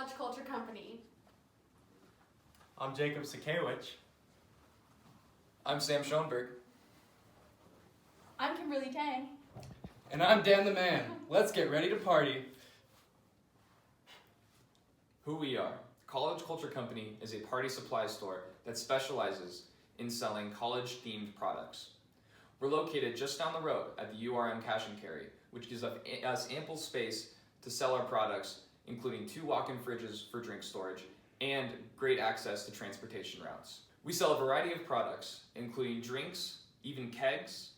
College Culture Company. I'm Jacob Sakewicz. I'm Sam Schoenberg. I'm Kimberly Tang. And I'm Dan the Man. Let's get ready to party. Who we are. College Culture Company is a party supply store that specializes in selling college-themed products. We're located just down the road at the URM Cash and Carry, which gives us ample space to sell our products, including 2 walk-in fridges for drink storage and great access to transportation routes. We sell a variety of products, including drinks, even kegs,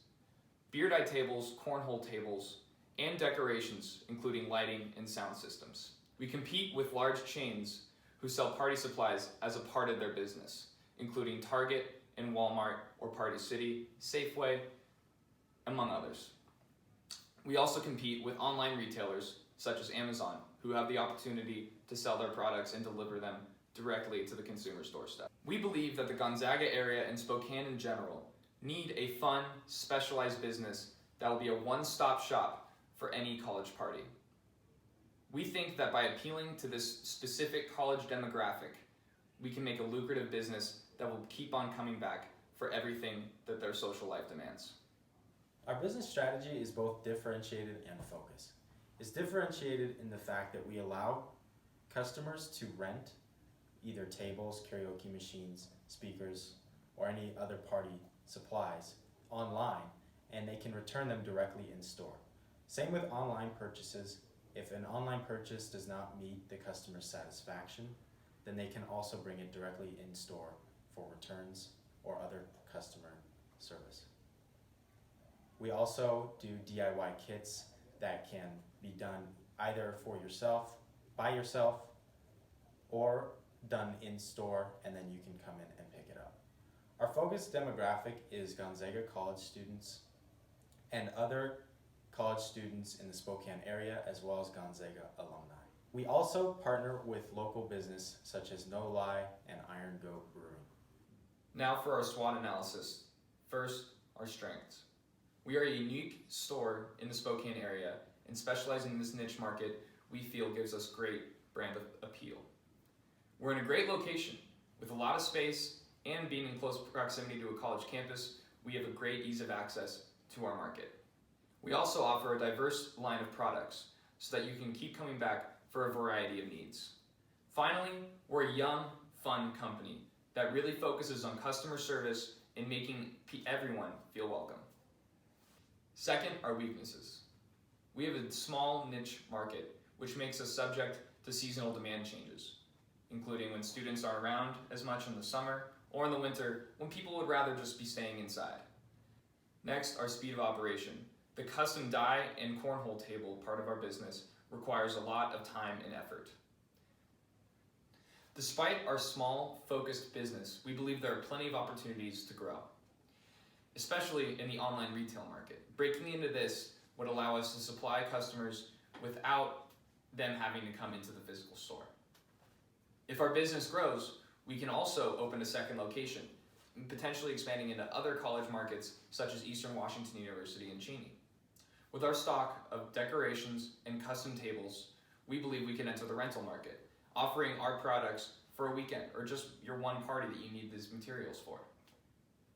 beer die tables, cornhole tables, and decorations, including lighting and sound systems. We compete with large chains who sell party supplies as a part of their business, including Target and Walmart or Party City, Safeway, among others. We also compete with online retailers such as Amazon, who have the opportunity to sell their products and deliver them directly to the consumer's doorstep. We believe that the Gonzaga area and Spokane in general need a fun, specialized business that will be a one-stop shop for any college party. We think that by appealing to this specific college demographic, we can make a lucrative business that will keep on coming back for everything that their social life demands. Our business strategy is both differentiated and focused. It's differentiated in the fact that we allow customers to rent either tables, karaoke machines, speakers, or any other party supplies online, and they can return them directly in store. Same with online purchases. If an online purchase does not meet the customer's satisfaction, then they can also bring it directly in store for returns or other customer service. We also do DIY kits that can be done either for yourself, by yourself, or done in store, and then you can come in and pick it up. Our focus demographic is Gonzaga college students and other college students in the Spokane area, as well as Gonzaga alumni. We also partner with local business such as No Lie and Iron Goat Brewing. Now for our SWOT analysis. First, our strengths. We are a unique store in the Spokane area, and specializing in this niche market we feel gives us great brand appeal. We're in a great location with a lot of space, and being in close proximity to a college campus, we have a great ease of access to our market. We also offer a diverse line of products so that you can keep coming back for a variety of needs. Finally, we're a young, fun company that really focuses on customer service and making everyone feel welcome. Second, our weaknesses. We have a small niche market, which makes us subject to seasonal demand changes, including when students aren't around as much in the summer or in the winter when people would rather just be staying inside. Next, our speed of operation. The custom die and cornhole table part of our business requires a lot of time and effort. Despite our small, focused business, we believe there are plenty of opportunities to grow, especially in the online retail market. Breaking into this would allow us to supply customers without them having to come into the physical store. If our business grows, we can also open a second location, potentially expanding into other college markets such as Eastern Washington University and Cheney. With our stock of decorations and custom tables, we believe we can enter the rental market, offering our products for a weekend or just your one party that you need these materials for.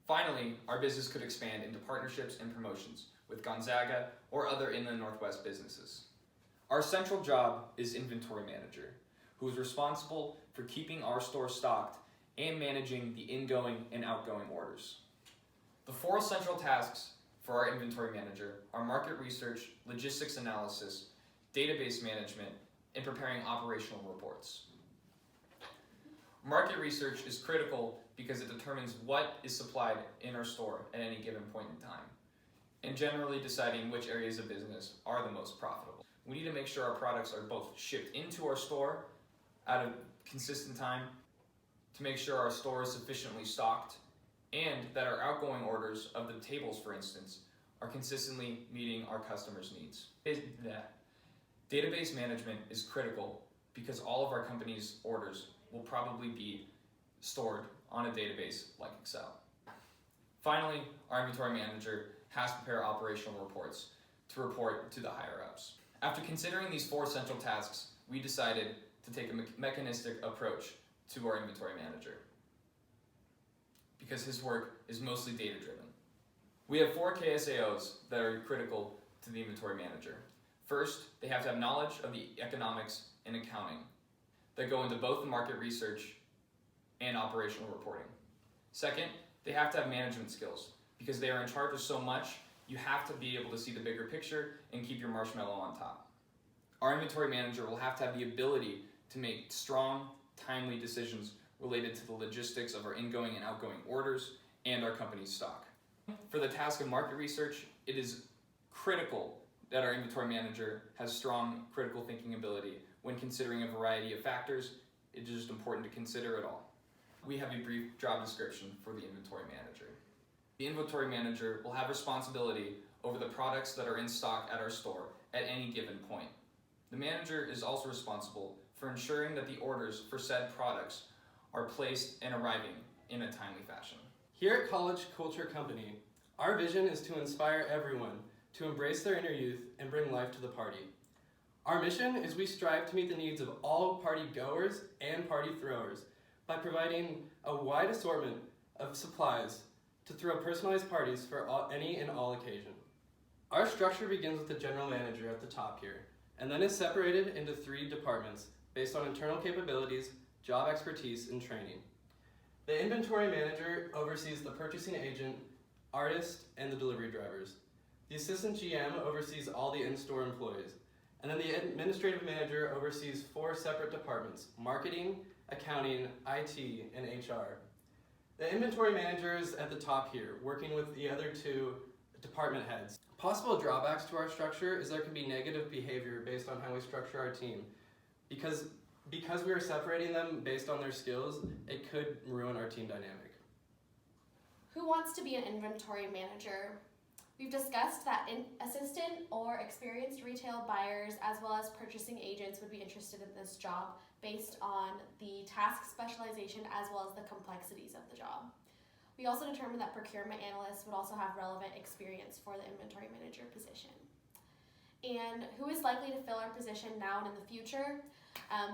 Finally, our business could expand into partnerships and promotions with Gonzaga or other Inland Northwest businesses. Our central job is inventory manager, who is responsible for keeping our store stocked and managing the ingoing and outgoing orders. The 4 central tasks for our inventory manager are market research, logistics analysis, database management, and preparing operational reports. Market research is critical because it determines what is supplied in our store at any given point in time, and generally deciding which areas of business are the most profitable. We need to make sure our products are both shipped into our store at a consistent time, to make sure our store is sufficiently stocked, and that our outgoing orders of the tables, for instance, are consistently meeting our customers' needs. Database management is critical because all of our company's orders will probably be stored on a database like Excel. Finally, our inventory manager has to prepare operational reports to report to the higher-ups. After considering these 4 central tasks, we decided to take a mechanistic approach to our inventory manager, because his work is mostly data-driven. We have 4 KSAOs that are critical to the inventory manager. First, they have to have knowledge of the economics and accounting that go into both the market research and operational reporting. Second, they have to have management skills, because they are in charge of so much, you have to be able to see the bigger picture and keep your marshmallow on top. Our inventory manager will have to have the ability to make strong, timely decisions related to the logistics of our ingoing and outgoing orders and our company's stock. For the task of market research, it is critical that our inventory manager has strong critical thinking ability when considering a variety of factors. It is just important to consider it all. We have a brief job description for the inventory manager. The inventory manager will have responsibility over the products that are in stock at our store at any given point. The manager is also responsible for ensuring that the orders for said products are placed and arriving in a timely fashion. Here at College Culture Company, our vision is to inspire everyone to embrace their inner youth and bring life to the party. Our mission is we strive to meet the needs of all party goers and party throwers by providing a wide assortment of supplies to throw personalized parties for any and all occasion. Our structure begins with the general manager at the top here, and then is separated into 3 departments based on internal capabilities, job expertise, and training. The inventory manager oversees the purchasing agent, artist, and the delivery drivers. The assistant GM oversees all the in-store employees. And then the administrative manager oversees 4 separate departments: marketing, accounting, IT, and HR. The inventory manager is at the top here, working with the other 2 department heads. Possible drawbacks to our structure is there can be negative behavior based on how we structure our team. Because we are separating them based on their skills, it could ruin our team dynamic. Who wants to be an inventory manager? We've discussed that assistant or experienced retail buyers as well as purchasing agents would be interested in this job based on the task specialization as well as the complexities of the job. We also determined that procurement analysts would also have relevant experience for the inventory manager position. And who is likely to fill our position now and in the future?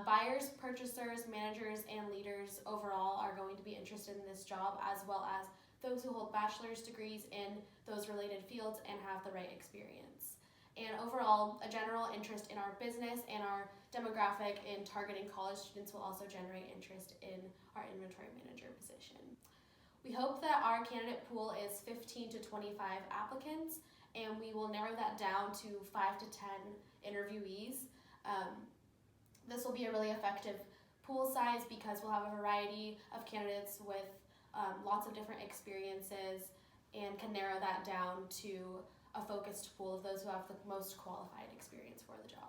Buyers, purchasers, managers, and leaders overall are going to be interested in this job, as well as those who hold bachelor's degrees in those related fields and have the right experience. And overall, a general interest in our business and our demographic in targeting college students will also generate interest in our inventory manager position. We hope that our candidate pool is 15 to 25 applicants, and we will narrow that down to 5 to 10 interviewees. This will be a really effective pool size because we'll have a variety of candidates with lots of different experiences and can narrow that down to a focused pool of those who have the most qualified experience for the job.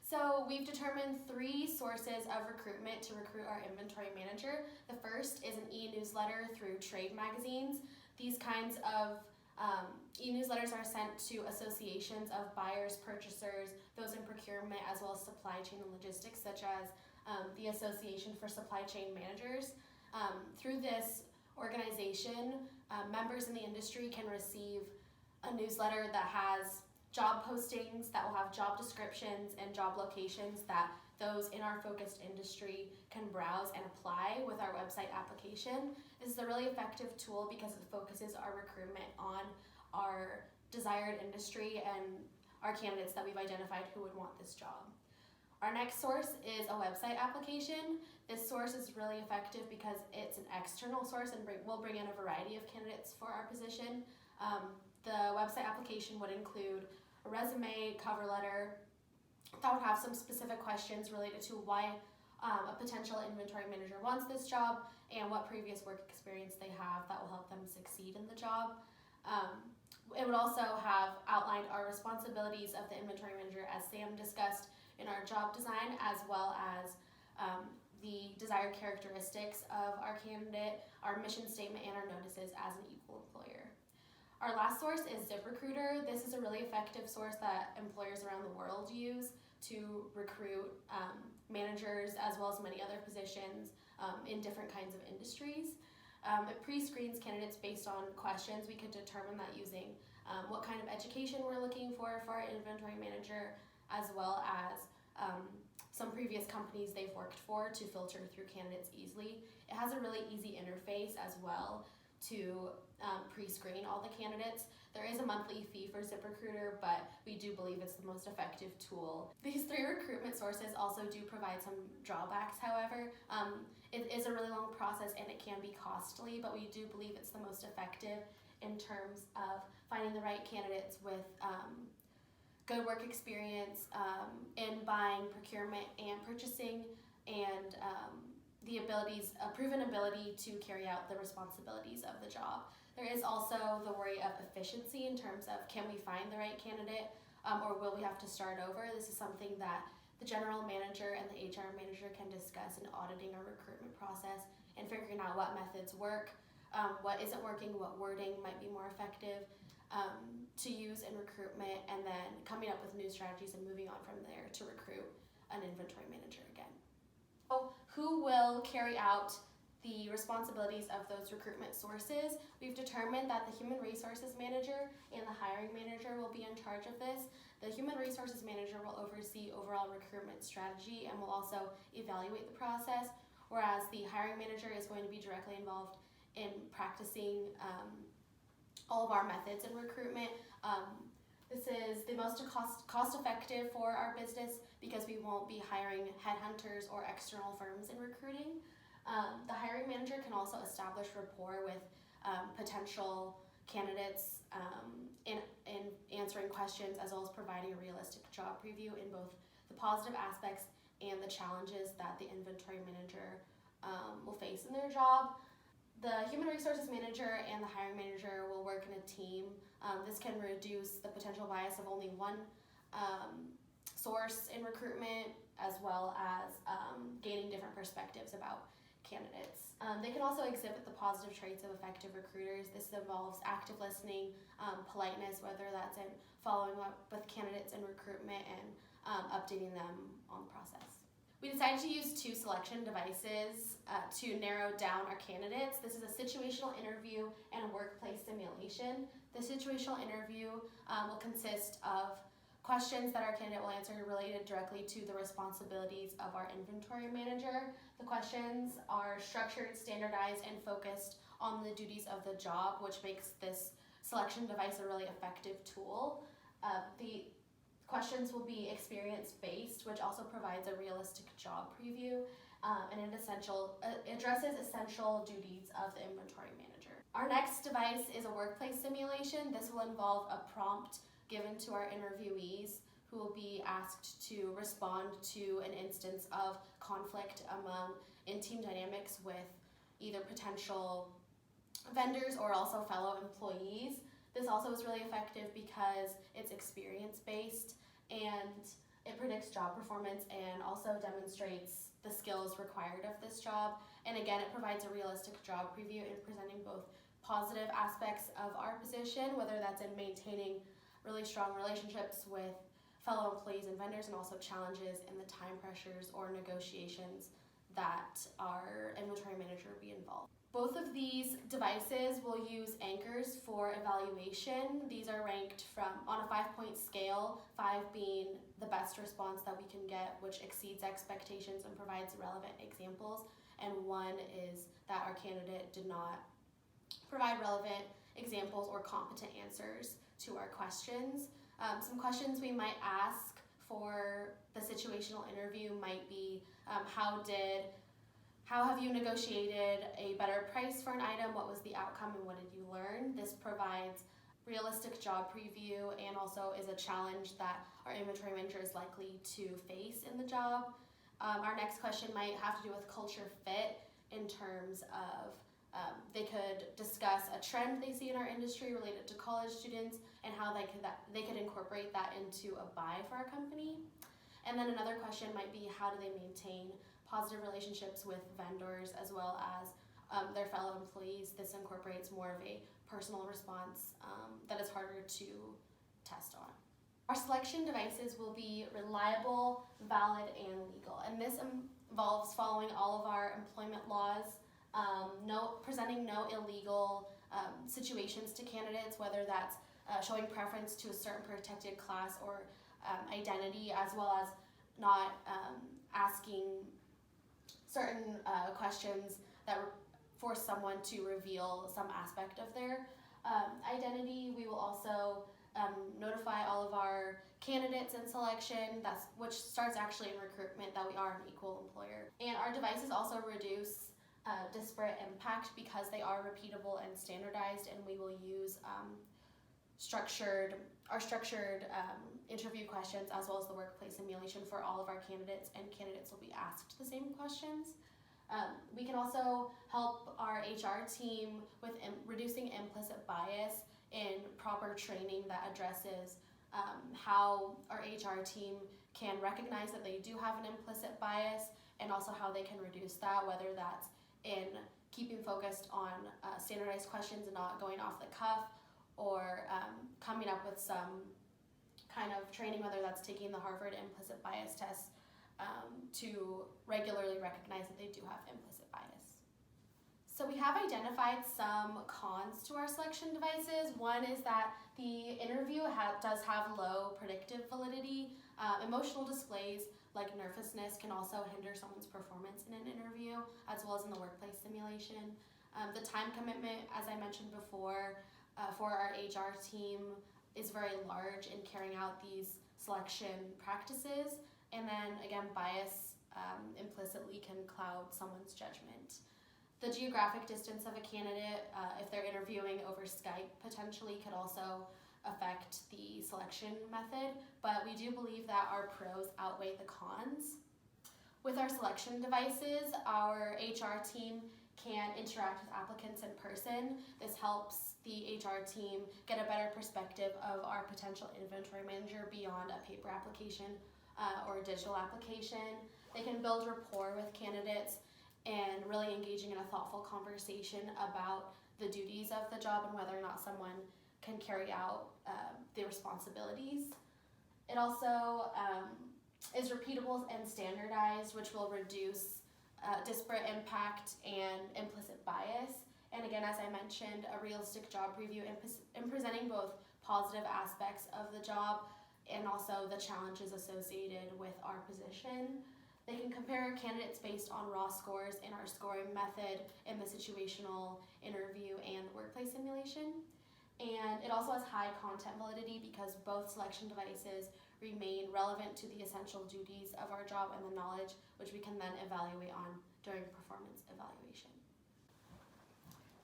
So we've determined 3 sources of recruitment to recruit our inventory manager. The first is an e-newsletter through trade magazines. These kinds of e-newsletters are sent to associations of buyers, purchasers, those in procurement, as well as supply chain and logistics, such as the Association for Supply Chain Managers. Through this organization, members in the industry can receive a newsletter that has job postings, that will have job descriptions and job locations that those in our focused industry can browse and apply with our website application. This is a really effective tool because it focuses our recruitment on our desired industry and our candidates that we've identified who would want this job. Our next source is a website application. This source is really effective because it's an external source and will bring in a variety of candidates for our position. The website application would include a resume, cover letter, that would have some specific questions related to why a potential inventory manager wants this job and what previous work experience they have that will help them succeed in the job. It would also have outlined our responsibilities of the inventory manager, as Sam discussed, in our job design, as well as the desired characteristics of our candidate, our mission statement, and our notices as an equal employer. Our last source is ZipRecruiter. This is a really effective source that employers around the world use to recruit managers as well as many other positions in different kinds of industries. It pre-screens candidates based on questions. We could determine that using what kind of education we're looking for our inventory manager, as well as some previous companies they've worked for to filter through candidates easily. It has a really easy interface as well to pre-screen all the candidates. There is a monthly fee for ZipRecruiter, but we do believe it's the most effective tool. These 3 recruitment sources also do provide some drawbacks, however. It is a really long process and it can be costly, but we do believe it's the most effective in terms of finding the right candidates with good work experience in buying, procurement, and purchasing, and the abilities, a proven ability to carry out the responsibilities of the job. There is also the worry of efficiency in terms of can we find the right candidate or will we have to start over? This is something that the general manager and the HR manager can discuss in auditing our recruitment process and figuring out what methods work, what isn't working, what wording might be more effective to use in recruitment, and then coming up with new strategies and moving on from there to recruit an inventory manager again. So who will carry out the responsibilities of those recruitment sources? We've determined that the human resources manager and the hiring manager will be in charge of this. The human resources manager will oversee overall recruitment strategy and will also evaluate the process, whereas the hiring manager is going to be directly involved in practicing all of our methods in recruitment. This is the most cost effective for our business because we won't be hiring headhunters or external firms in recruiting. The hiring manager can also establish rapport with potential candidates in answering questions, as well as providing a realistic job preview in both the positive aspects and the challenges that the inventory manager will face in their job. The human resources manager and the hiring manager will work in a team. This can reduce the potential bias of only one source in recruitment, as well as gaining different perspectives about candidates. They can also exhibit the positive traits of effective recruiters. This involves active listening, politeness, whether that's in following up with candidates in recruitment and updating them on the process. We decided to use 2 selection devices to narrow down our candidates. This is a situational interview and a workplace simulation. The situational interview will consist of questions that our candidate will answer related directly to the responsibilities of our inventory manager. The questions are structured, standardized, and focused on the duties of the job, which makes this selection device a really effective tool. The questions will be experience-based, which also provides a realistic job preview, and it addresses essential duties of the inventory manager. Our next device is a workplace simulation. This will involve a prompt given to our interviewees who will be asked to respond to an instance of conflict in team dynamics with either potential vendors or also fellow employees. This also is really effective because it's experience-based and it predicts job performance and also demonstrates the skills required of this job. And again, it provides a realistic job preview in presenting both positive aspects of our position, whether that's in maintaining really strong relationships with fellow employees and vendors, and also challenges in the time pressures or negotiations that our inventory manager will be involved. Both of these devices will use anchors for evaluation. These are ranked on a 5-point scale, 5 being the best response that we can get, which exceeds expectations and provides relevant examples, and 1 is that our candidate did not provide relevant examples or competent answers to our questions. Some questions we might ask for the situational interview might be, how have you negotiated a better price for an item? What was the outcome and what did you learn? This provides realistic job preview and also is a challenge that our inventory manager is likely to face in the job. Our next question might have to do with culture fit in terms of they could discuss a trend they see in our industry related to college students and how they could incorporate that into a buy for our company. And then another question might be, how do they maintain positive relationships with vendors as well as their fellow employees? This incorporates more of a personal response that is harder to test on. Our selection devices will be reliable, valid, and legal. And this involves following all of our employment laws, presenting no illegal situations to candidates, whether that's showing preference to a certain protected class or identity, as well as not asking certain questions that force someone to reveal some aspect of their identity. We will also notify all of our candidates in selection, which starts actually in recruitment, that we are an equal employer. And our devices also reduce disparate impact because they are repeatable and standardized, and we will use structured interview questions as well as the workplace simulation for all of our candidates, and candidates will be asked the same questions. We can also help our HR team with reducing implicit bias in proper training that addresses how our HR team can recognize that they do have an implicit bias, and also how they can reduce that, whether that's in keeping focused on standardized questions and not going off the cuff, or coming up with some kind of training, whether that's taking the Harvard implicit bias test to regularly recognize that they do have implicit bias. So we have identified some cons to our selection devices. One is that the interview does have low predictive validity. Emotional displays like nervousness can also hinder someone's performance in an interview, as well as in the workplace simulation. The time commitment, as I mentioned before, for our HR team is very large in carrying out these selection practices. And then again, bias implicitly can cloud someone's judgment. The geographic distance of a candidate, if they're interviewing over Skype, potentially could also affect the selection method, but we do believe that our pros outweigh the cons. With our selection devices, our HR team can interact with applicants in person. This helps the HR team get a better perspective of our potential inventory manager beyond a paper application or a digital application. They can build rapport with candidates and really engaging in a thoughtful conversation about the duties of the job and whether or not someone can carry out the responsibilities. It also is repeatable and standardized, which will reduce disparate impact and implicit bias. And again, as I mentioned, a realistic job preview in presenting both positive aspects of the job and also the challenges associated with our position. They can compare candidates based on raw scores in our scoring method in the situational interview and the workplace simulation. And it also has high content validity because both selection devices remain relevant to the essential duties of our job and the knowledge which we can then evaluate on during performance evaluation.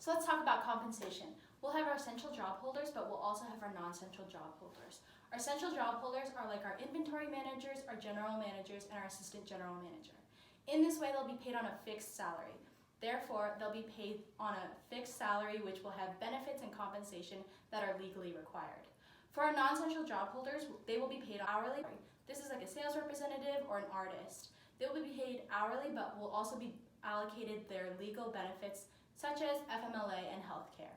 So let's talk about compensation. We'll have our central job holders, but we'll also have our non-central job holders. Our central job holders are like our inventory managers, our general managers, and our assistant general manager. In this way, they'll be paid on a fixed salary. Therefore, they'll be paid on a fixed salary which will have benefits and compensation that are legally required. For our non-central job holders, they will be paid hourly. This is like a sales representative or an artist. They will be paid hourly, but will also be allocated their legal benefits such as FMLA and healthcare.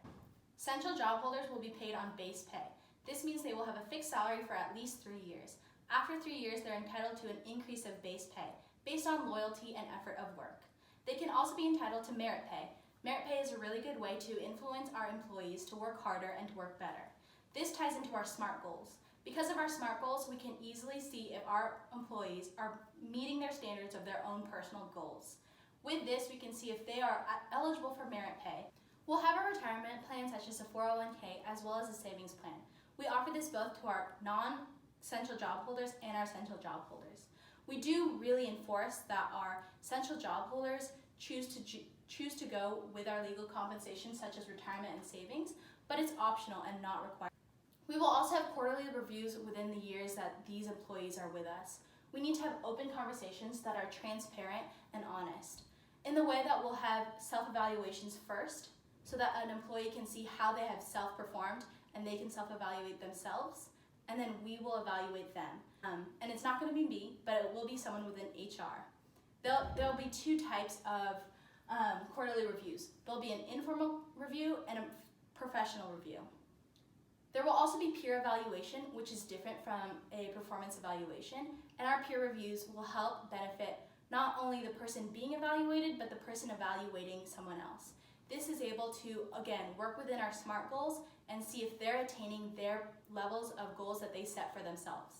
Central job holders will be paid on base pay. This means they will have a fixed salary for at least 3 years. After 3 years, they're entitled to an increase of base pay based on loyalty and effort of work. They can also be entitled to merit pay. Merit pay is a really good way to influence our employees to work harder and to work better. This ties into our SMART goals. Because of our SMART goals, we can easily see if our employees are meeting their standards of their own personal goals. With this, we can see if they are eligible for merit pay. We'll have a retirement plan such as a 401k as well as a savings plan. We offer this both to our non-central job holders and our central job holders. We do really enforce that our central job holders choose to go with our legal compensation such as retirement and savings, but it's optional and not required. We will also have quarterly reviews within the years that these employees are with us. We need to have open conversations that are transparent and honest, in the way that we'll have self-evaluations first, so that an employee can see how they have self-performed and they can self-evaluate themselves, and then we will evaluate them. And it's not going to be me, but it will be someone within HR. There'll be 2 types of quarterly reviews. There'll be an informal review and a professional review. There will also be peer evaluation, which is different from a performance evaluation, and our peer reviews will help benefit not only the person being evaluated, but the person evaluating someone else. This is able to, again, work within our SMART goals and see if they're attaining their levels of goals that they set for themselves.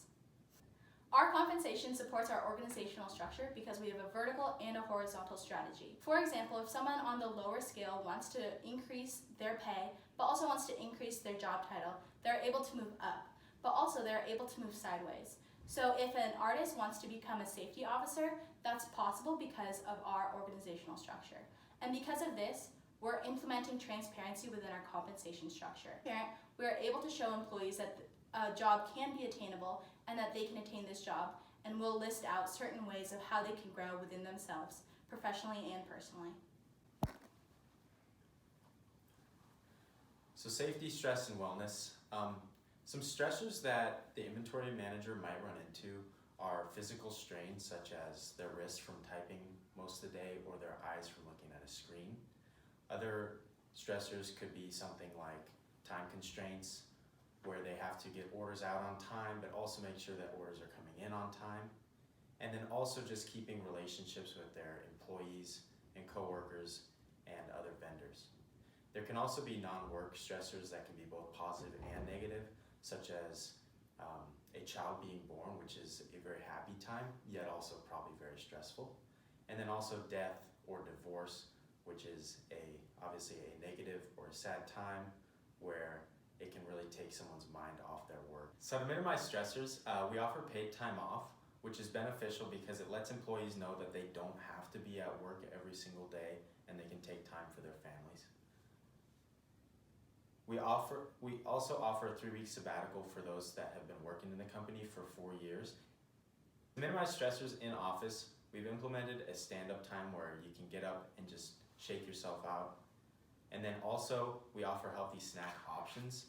Our compensation supports our organizational structure because we have a vertical and a horizontal strategy. For example, if someone on the lower scale wants to increase their pay, but also wants to increase their job title, they're able to move up, but also they're able to move sideways. So if an artist wants to become a safety officer, that's possible because of our organizational structure. And because of this, we're implementing transparency within our compensation structure. We are able to show employees that a job can be attainable and that they can attain this job, and we'll list out certain ways of how they can grow within themselves, professionally and personally. So safety, stress, and wellness. Some stressors that the inventory manager might run into are physical strain, such as their wrists from typing most of the day or their eyes from looking at a screen. Other stressors could be something like time constraints, where they have to get orders out on time, but also make sure that orders are coming in on time. And then also just keeping relationships with their employees and coworkers and other vendors. There can also be non-work stressors that can be both positive and negative, such as a child being born, which is a very happy time, yet also probably very stressful. And then also death or divorce, which is obviously a negative or a sad time where it can really take someone's mind off their work. So to minimize stressors, we offer paid time off, which is beneficial because it lets employees know that they don't have to be at work every single day and they can take time for their families. We also offer a 3-week sabbatical for those that have been working in the company for 4 years. To minimize stressors in office, we've implemented a stand-up time where you can get up and just shake yourself out. And then also, we offer healthy snack options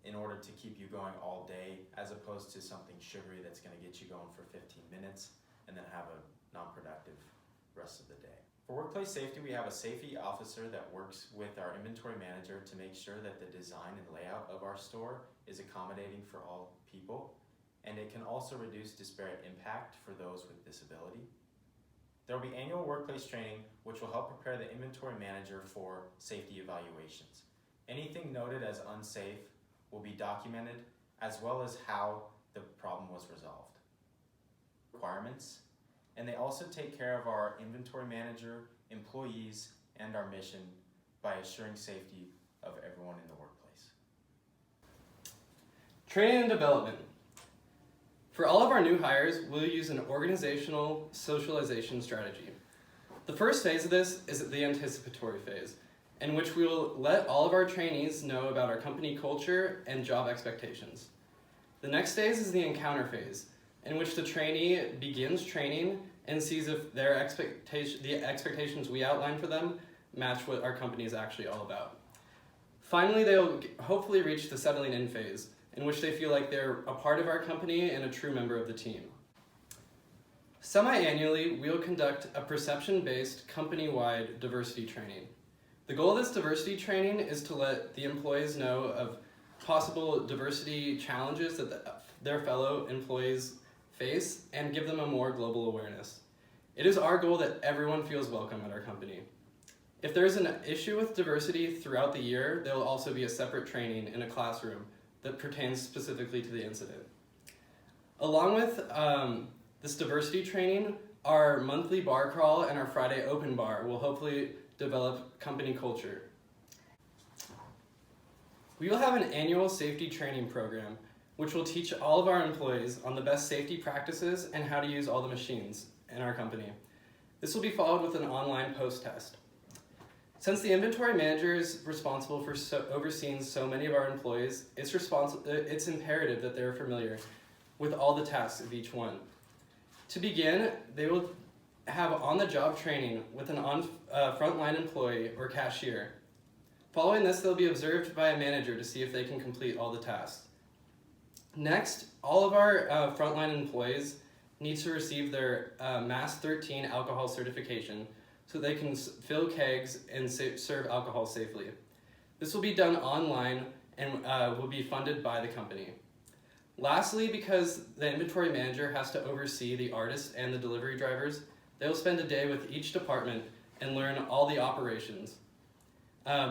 in order to keep you going all day, as opposed to something sugary that's gonna get you going for 15 minutes and then have a non-productive rest of the day. For workplace safety, we have a safety officer that works with our inventory manager to make sure that the design and layout of our store is accommodating for all people, and it can also reduce disparate impact for those with disability. There will be annual workplace training, which will help prepare the inventory manager for safety evaluations. Anything noted as unsafe will be documented, as well as how the problem was resolved. Requirements. And they also take care of our inventory manager, employees, and our mission by assuring safety of everyone in the workplace. Training and development. For all of our new hires, we'll use an organizational socialization strategy. The first phase of this is the anticipatory phase, in which we will let all of our trainees know about our company culture and job expectations. The next phase is the encounter phase, in which the trainee begins training and sees if the expectations we outline for them match what our company is actually all about. Finally, they'll hopefully reach the settling in phase, in which they feel like they're a part of our company and a true member of the team. Semi-annually, we'll conduct a perception-based company-wide diversity training. The goal of this diversity training is to let the employees know of possible diversity challenges that their fellow employees face and give them a more global awareness. It is our goal that everyone feels welcome at our company. If there's an issue with diversity throughout the year, there will also be a separate training in a classroom that pertains specifically to the incident. Along with this diversity training, our monthly bar crawl and our Friday open bar will hopefully develop company culture. We will have an annual safety training program which will teach all of our employees on the best safety practices and how to use all the machines in our company. This will be followed with an online post-test. Since the inventory manager is responsible for overseeing so many of our employees, it's imperative that they're familiar with all the tasks of each one. To begin, they will have on-the-job training with an frontline employee or cashier. Following this, they'll be observed by a manager to see if they can complete all the tasks. Next, all of our frontline employees need to receive their MAS 13 alcohol certification so they can fill kegs and serve alcohol safely. This will be done online and will be funded by the company. Lastly, because the inventory manager has to oversee the artists and the delivery drivers, they will spend a day with each department and learn all the operations.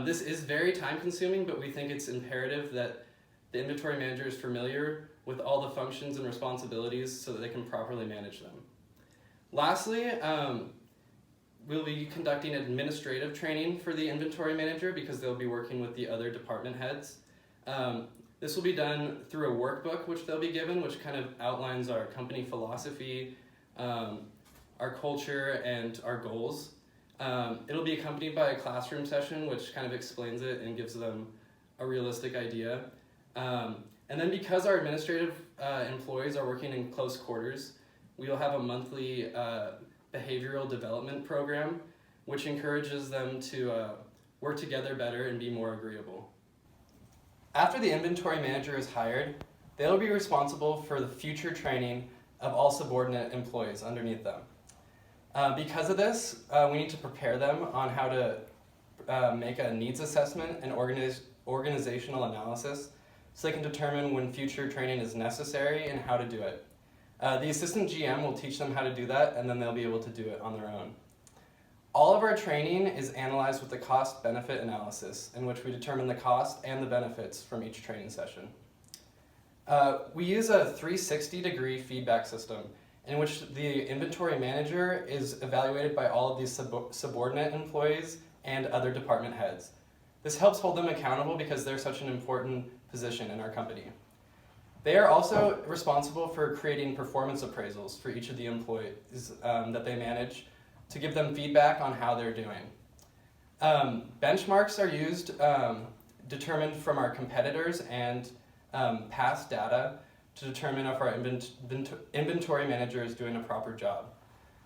This is very time consuming, but we think it's imperative that the inventory manager is familiar with all the functions and responsibilities so that they can properly manage them. Lastly, we'll be conducting administrative training for the inventory manager because they'll be working with the other department heads. This will be done through a workbook which they'll be given, which kind of outlines our company philosophy, our culture, and our goals. It'll be accompanied by a classroom session which kind of explains it and gives them a realistic idea. And then because our administrative employees are working in close quarters, we will have a monthly behavioral development program which encourages them to work together better and be more agreeable. After the inventory manager is hired, they'll be responsible for the future training of all subordinate employees underneath them. Because of this, we need to prepare them on how to make a needs assessment and organizational analysis so they can determine when future training is necessary and how to do it. The assistant GM will teach them how to do that, and then they'll be able to do it on their own. All of our training is analyzed with the cost-benefit analysis, in which we determine the cost and the benefits from each training session. We use a 360-degree feedback system in which the inventory manager is evaluated by all of these subordinate employees and other department heads. This helps hold them accountable because they're such an important position in our company. They are also responsible for creating performance appraisals for each of the employees that they manage to give them feedback on how they're doing. Benchmarks are used, determined from our competitors and past data to determine if our inventory manager is doing a proper job.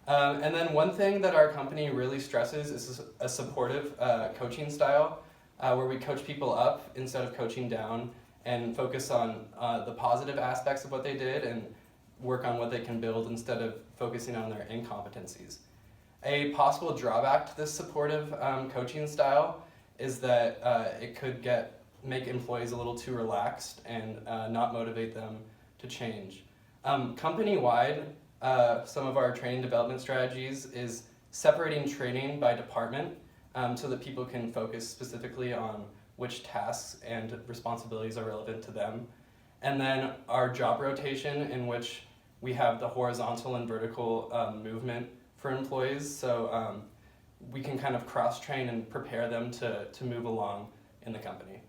And then one thing that our company really stresses is a supportive coaching style where we coach people up instead of coaching down and focus on the positive aspects of what they did and work on what they can build instead of focusing on their incompetencies. A possible drawback to this supportive coaching style is that it could make employees a little too relaxed and not motivate them to change. Company-wide, some of our training development strategies is separating training by department so that people can focus specifically on which tasks and responsibilities are relevant to them. And then our job rotation, in which we have the horizontal and vertical movement for employees, so we can kind of cross-train and prepare them to move along in the company.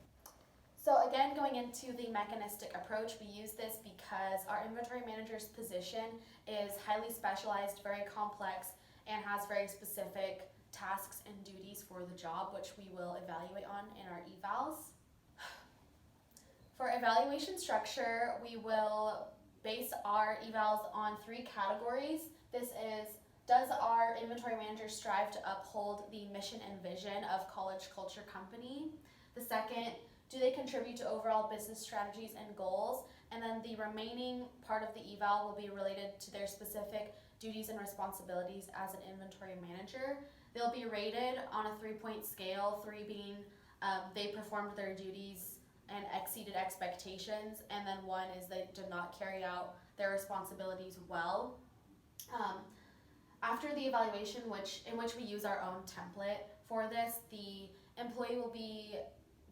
So again, going into the mechanistic approach, we use this because our inventory manager's position is highly specialized, very complex, and has very specific tasks and duties for the job, which we will evaluate on in our evals. For evaluation structure, we will base our evals on 3 categories. This is, does our inventory manager strive to uphold the mission and vision of College Culture Company? The second, do they contribute to overall business strategies and goals? And then the remaining part of the eval will be related to their specific duties and responsibilities as an inventory manager. They'll be rated on a 3-point scale, 3 being they performed their duties and exceeded expectations, and then 1 is they did not carry out their responsibilities well. After the evaluation, in which we use our own template for this, the employee will be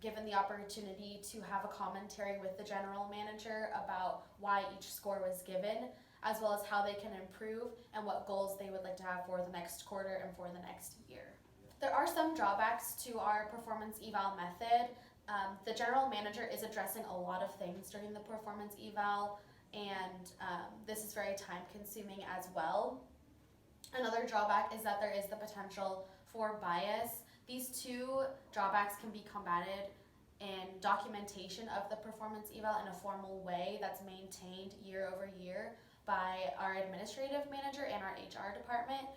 given the opportunity to have a commentary with the general manager about why each score was given, as well as how they can improve and what goals they would like to have for the next quarter and for the next year. There are some drawbacks to our performance eval method. The general manager is addressing a lot of things during the performance eval, and this is very time consuming as well. Another drawback is that there is the potential for bias. These 2 drawbacks can be combated in documentation of the performance eval in a formal way that's maintained year over year by our administrative manager and our HR department.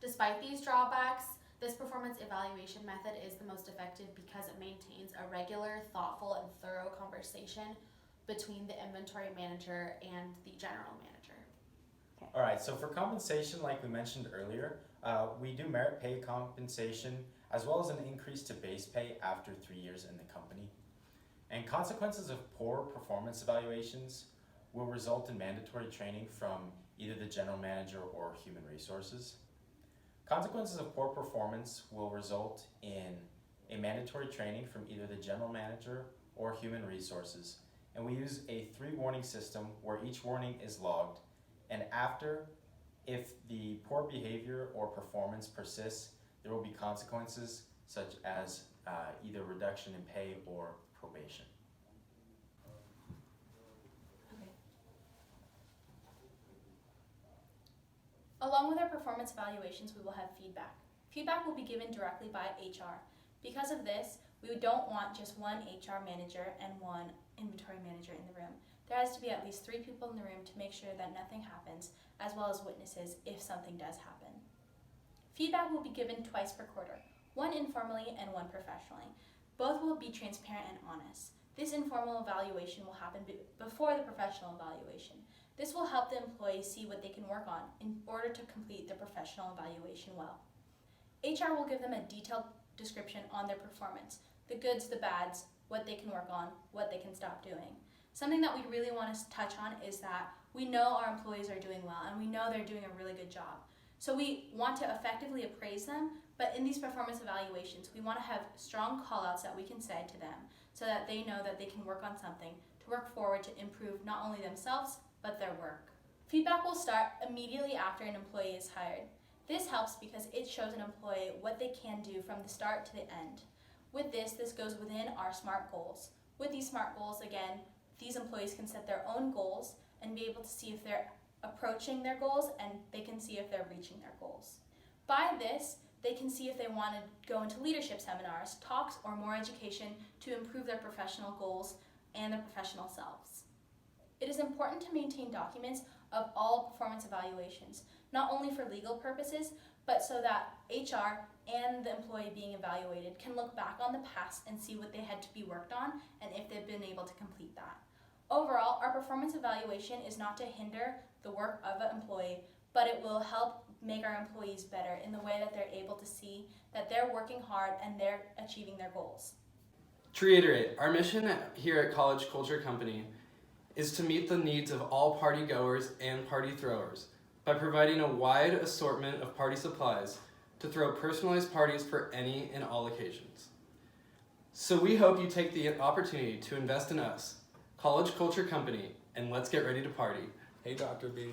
Despite these drawbacks, this performance evaluation method is the most effective because it maintains a regular, thoughtful, and thorough conversation between the inventory manager and the general manager. All right, so for compensation, like we mentioned earlier, we do merit pay compensation as well as an increase to base pay after 3 years in the company. And consequences of poor performance evaluations will result in mandatory training from either the general manager or human resources. Consequences of poor performance will result in a mandatory training from either the general manager or human resources, and we use a 3-warning system where each warning is logged, and after, if the poor behavior or performance persists, there will be consequences such as either reduction in pay or probation. Along with our performance evaluations, we will have feedback. Feedback will be given directly by HR. Because of this, we don't want just one HR manager and one inventory manager in the room. There has to be at least 3 people in the room to make sure that nothing happens, as well as witnesses if something does happen. Feedback will be given twice per quarter, one informally and one professionally. Both will be transparent and honest. This informal evaluation will happen before the professional evaluation. This will help the employees see what they can work on in order to complete their professional evaluation well. HR will give them a detailed description on their performance, the goods, the bads, what they can work on, what they can stop doing. Something that we really want to touch on is that we know our employees are doing well and we know they're doing a really good job. So we want to effectively appraise them, but in these performance evaluations, we want to have strong call-outs that we can say to them so that they know that they can work on something to work forward to improve not only themselves, but their work. Feedback will start immediately after an employee is hired. This helps because it shows an employee what they can do from the start to the end. With this goes within our SMART goals. With these SMART goals, again, these employees can set their own goals and be able to see if they're approaching their goals, and they can see if they're reaching their goals. By this, they can see if they want to go into leadership seminars, talks, or more education to improve their professional goals and their professional selves. It is important to maintain documents of all performance evaluations, not only for legal purposes, but so that HR and the employee being evaluated can look back on the past and see what they had to be worked on and if they've been able to complete that. Overall, our performance evaluation is not to hinder the work of an employee, but it will help make our employees better in the way that they're able to see that they're working hard and they're achieving their goals. To reiterate, our mission here at College Culture Company is to meet the needs of all party goers and party throwers by providing a wide assortment of party supplies to throw personalized parties for any and all occasions. So we hope you take the opportunity to invest in us, College Culture Company, and let's get ready to party. Hey, Dr. B.